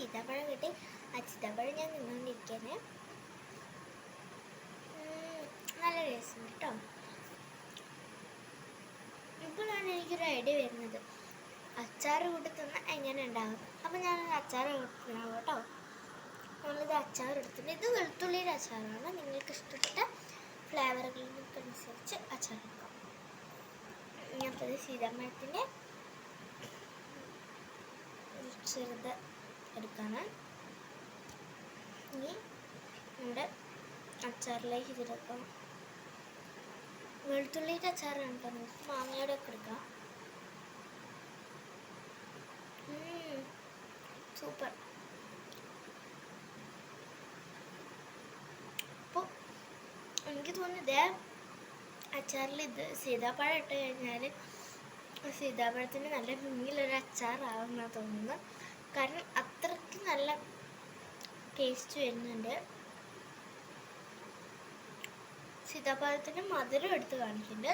സീതാപ്പഴം കിട്ടി. ആ സീതാപ്പഴം ഞാൻ നിന്നുകൊണ്ടിരിക്കുന്നത്. നല്ല ടേസ്റ്റ് കേട്ടോ. ഇപ്പോഴാണ് എനിക്കൊരു ഐഡിയ വരുന്നത്, അച്ചാർ കൂട്ടി തിന്നാൽ എങ്ങനെ ഉണ്ടാകും. അപ്പം ഞാനൊരു അച്ചാർ കൂട്ടുന്നുണ്ടാവും കേട്ടോ. നമ്മളിത് അച്ചാർ എടുത്തിട്ട്, ഇത് വെളുത്തുള്ളിയുടെ അച്ചാറാണ്. നിങ്ങൾക്ക് ഇഷ്ടപ്പെട്ട ഫ്ലേവറുകൾക്കനുസരിച്ച് അച്ചാർ എടുക്കാം. ഞാനപ്പോൾ സീതാപ്പഴത്തിൻ്റെ ചെറുത് എടുക്കാണ്. ഇനി നമ്മുടെ അച്ചാറിലേക്ക് ഇതെടുക്കാം. വെളുത്തുള്ളിയുടെ അച്ചാറാണ് കേട്ടോ. നമുക്ക് മാങ്ങയുടെ ഒക്കെ എടുക്കാം. സൂപ്പർ. അപ്പോൾ എനിക്ക് തോന്നുന്നത് അച്ചാറിൽ ഇത് സീതാപ്പഴം ഇട്ട് കഴിഞ്ഞാൽ സീതാപ്പഴത്തിന് നല്ല ഭംഗിയിലൊരു അച്ചാറാവുമെന്നാണ് തോന്നുന്നത്. കാരണം അത്രയ്ക്ക് നല്ല ടേസ്റ്റ് വരുന്നുണ്ട്. സീതാപ്പഴത്തിൻ്റെ മധുരം എടുത്ത് കാണിക്കുന്നുണ്ട്.